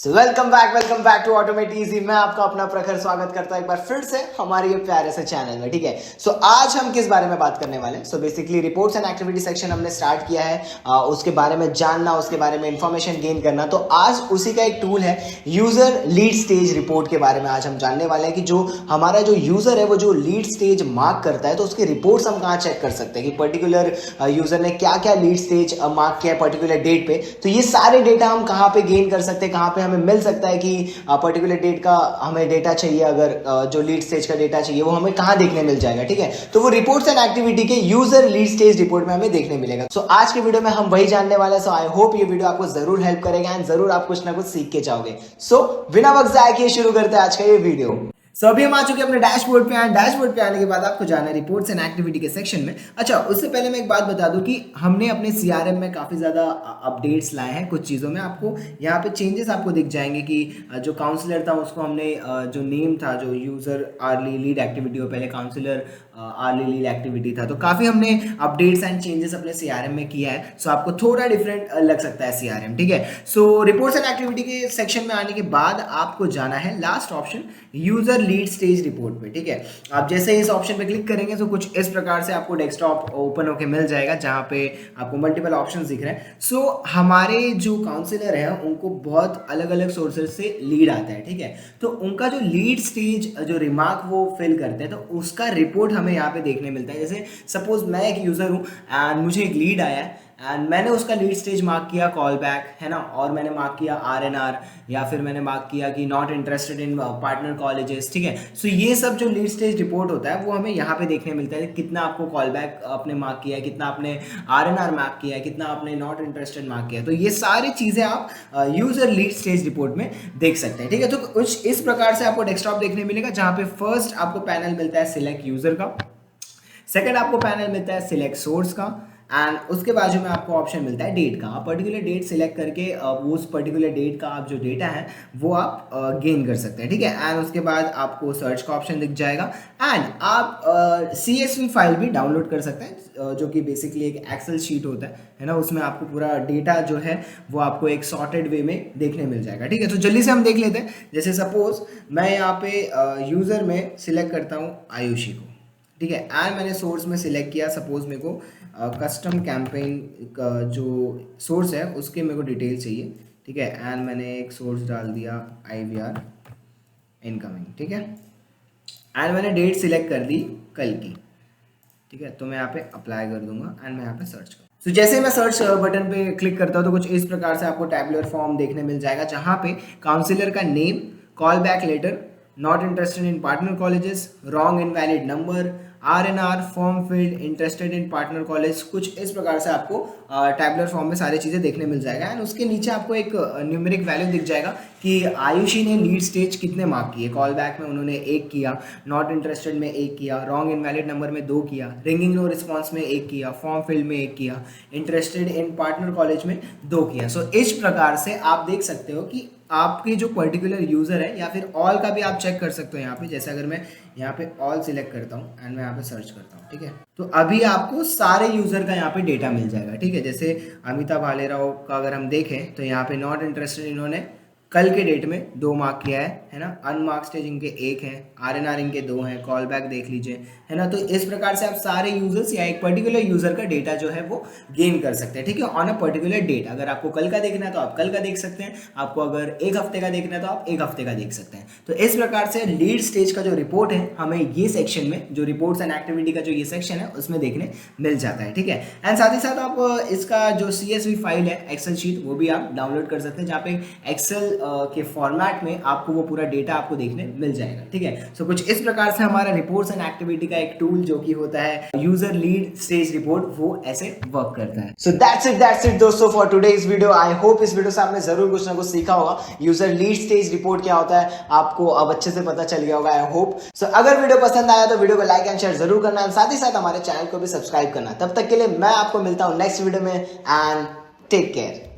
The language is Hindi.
Welcome back to automate easy. मैं आपका अपना प्रखर स्वागत करता हूं एक बार फिर से हमारे ये प्यारे से चैनल में। ठीक है, सो आज हम किस बारे में बात करने वाले हैं? So basically reports and activity section हमने स्टार्ट किया है, उसके बारे में जानना, उसके बारे में इंफॉर्मेशन गेन करना। तो आज उसी का एक टूल है यूजर लीड स्टेज रिपोर्ट के बारे में आज हम जानने वाले हैं कि जो हमारा जो यूजर है वो जो लीड स्टेज मार्क करता है तो उसके रिपोर्ट्स हम कहाँ चेक कर सकते हैं कि पर्टिकुलर यूजर ने क्या क्या लीड स्टेज मार्क किया है पर्टिकुलर डेट पे। तो ये सारे डेटा हम कहाँ पे गेन कर सकते हैं, कहाँ पे हमें मिल सकता है कि पर्टिकुलर डेट का हमें डेटा चाहिए, अगर जो लीड स्टेज का डेटा चाहिए वो हमें कहाँ देखने मिल जाएगा। ठीक है, तो वो रिपोर्ट्स एंड एक्टिविटी के यूजर लीड स्टेज रिपोर्ट में हमें देखने मिलेगा। सो आज के वीडियो में हम वही जानने वाले हैं। सो आई होप ये वीडियो आपको जरूर हेल्प करेगा एंड जरूर आप कुछ ना कुछ सीख के जाओगे। सो बिना वक्त जाए किए शुरू करते हैं आज का ये वीडियो। अभी हम आ चुके हैं अपने डैशबोर्ड पे एंड डैशबोर्ड पे आने के बाद आपको जाना है रिपोर्ट्स एंड एक्टिविटी के सेक्शन में। अच्छा, उससे पहले मैं एक बात बता दूं कि हमने अपने सीआरएम में काफ़ी ज़्यादा अपडेट्स लाए हैं कुछ चीज़ों में। आपको यहाँ पे चेंजेस आपको दिख जाएंगे कि जो काउंसलर था उसको हमने जो नेम था, जो यूज़र आर्ली लीड एक्टिविटी हो, पहले काउंसलर आर्ली लीड एक्टिविटी था, तो काफ़ी हमने अपडेट्स एंड चेंजेस अपने सीआरएम में किया है। सो आपको थोड़ा डिफरेंट लग सकता है सीआरएम। ठीक है, सो रिपोर्ट्स एंड एक्टिविटी के सेक्शन में आने के बाद आपको जाना है last option user lead stage report पे। ठीक है, आप जैसे इस ऑप्शन पे क्लिक करेंगे तो कुछ इस प्रकार से आपको डेस्कटॉप ओपन होके मिल जाएगा जहां पे आपको मल्टीपल ऑप्शंस दिख रहे हैं। सो हमारे जो काउंसलर हैं उनको बहुत अलग अलग सोर्सेज से लीड आता है। ठीक है, तो उनका जो लीड स्टेज जो रिमार्क वो फिल करते हैं तो उसका रिपोर्ट हमें यहाँ पे देखने मिलता है। जैसे सपोज मैं एक यूजर हूँ एंड मुझे एक लीड आया है एंड मैंने उसका लीड स्टेज मार्क किया कॉल बैक, है ना, और मैंने मार्क किया आरएनआर, या फिर मैंने मार्क किया कि not interested in partner colleges. ठीक है, सो ये सब जो लीड स्टेज रिपोर्ट होता है वो हमें यहाँ पे देखने मिलता है। कितना आपको कॉल बैक आपने मार्क किया है, कितना आपने आरएनआर मार्क किया है, कितना आपने नॉट इंटरेस्टेड मार्क किया है। तो ये सारी चीज़ें आप यूजर लीड स्टेज रिपोर्ट में देख सकते हैं। ठीक है, तो कुछ इस प्रकार से आपको डेस्कटॉप देखने मिलेगा जहाँ पे फर्स्ट आपको पैनल मिलता है सिलेक्ट यूजर का, सेकेंड आपको पैनल मिलता है सिलेक्ट सोर्स का, एंड उसके बाजू में आपको ऑप्शन मिलता है डेट का। आप पर्टिकुलर डेट सिलेक्ट करके वो उस पर्टिकुलर डेट का आप जो डेटा है वो आप गेन कर सकते हैं। ठीक है, एंड उसके बाद आपको सर्च का ऑप्शन दिख जाएगा एंड आप CSV फाइल भी डाउनलोड कर सकते हैं जो कि बेसिकली एक एक्सेल शीट होता है ना, उसमें आपको पूरा डेटा जो है वो आपको एक सॉर्टेड वे में देखने मिल जाएगा। ठीक है, तो जल्दी से हम देख लेते हैं। जैसे सपोज मैं यहाँ पे यूज़र में सिलेक्ट करता हूँ आयुषी को। ठीक है, एंड मैंने सोर्स में सिलेक्ट किया, सपोज मेरे को कस्टम कैंपेन का जो सोर्स है उसके मेरे को डिटेल चाहिए। ठीक है, एंड मैंने एक सोर्स डाल दिया IVR इनकमिंग। ठीक है, एंड मैंने डेट सिलेक्ट कर दी कल की। ठीक है, तो मैं यहाँ पे अप्लाई कर दूंगा एंड मैं यहाँ पे सर्च करूँ। तो जैसे मैं सर्च बटन पे क्लिक करता हूँ तो कुछ इस प्रकार से आपको टैबुलर फॉर्म देखने मिल जाएगा जहाँ पे काउंसिलर का name, call back later, not interested in partner colleges, wrong invalid number, RNR, form field, interested in partner college, कुछ इस प्रकार से आपको टैबुलर फॉर्म में सारी चीज़ें देखने मिल जाएगा। एंड उसके नीचे आपको एक न्यूमेरिक वैल्यू दिख जाएगा कि आयुषी ने लीड स्टेज कितने मार्क किए। कॉल बैक में उन्होंने 1 किया, नॉट इंटरेस्टेड में 1 किया, रॉन्ग इनवैलिड नंबर में 2 किया, रिंगिंग नो रिस्पॉन्स में 1 किया, फॉर्म फील्ड में 1 किया, इंटरेस्टेड इन पार्टनर कॉलेज में 2 किया। सो इस प्रकार से आप देख सकते हो कि आपके जो पर्टिकुलर यूज़र है, या फिर ऑल का भी आप चेक कर सकते हो यहाँ पे। जैसे अगर मैं यहाँ पे ऑल सिलेक्ट करता हूँ एंड मैं यहाँ पे सर्च करता हूँ, ठीक है, तो अभी आपको सारे यूज़र का यहाँ पे डेटा मिल जाएगा। ठीक है, जैसे अमिता भालेराव का अगर हम देखें तो यहाँ पे नॉट इंटरेस्टेड इन्होंने कल के डेट में 2 मार्क किया है ना, अनमार्क स्टेज इनके 1 है, आरएनआर इनके 2 हैं, कॉल बैक देख लीजिए, है ना। तो इस प्रकार से आप सारे यूजर्स या एक पर्टिकुलर यूजर का डेटा जो है वो गेन कर सकते हैं। ठीक है, ऑन अ पर्टिकुलर डेट। अगर आपको कल का देखना है तो आप कल का देख सकते हैं, आपको अगर 1 हफ्ते का देखना है तो आप 1 हफ्ते का देख सकते हैं। तो इस प्रकार से लीड स्टेज का जो रिपोर्ट है हमें ये सेक्शन में, जो रिपोर्ट्स एंड एक्टिविटी का जो ये सेक्शन है उसमें देखने मिल जाता है। ठीक है, एंड साथ ही साथ आप इसका जो CSV फाइल है एक्सेल शीट वो भी आप डाउनलोड कर सकते हैं जहाँ पे एक्सेल के फॉर्मेट में आपको वो पूरा डेटा आपको देखने मिल जाएगा। ठीक है, सो कुछ इस प्रकार से हमारा रिपोर्ट्स एंड एक्टिविटी का एक टूल जो कि होता है यूजर लीड स्टेज रिपोर्ट वो ऐसे वर्क करता है। सो दैट्स इट दोस्तों for today's video. I hope इस वीडियो से आपने जरूर कुछ ना कुछ सीखा होगा। यूजर लीड स्टेज रिपोर्ट क्या होता है आपको अब अच्छे से पता चल गया होगा, आई होप। सो अगर वीडियो पसंद आया तो वीडियो को लाइक एंड शेयर जरूर करना, साथ ही साथ हमारे चैनल को भी सब्सक्राइब करना। तब तक के लिए मैं आपको मिलता हूं नेक्स्ट वीडियो में एंड टेक केयर।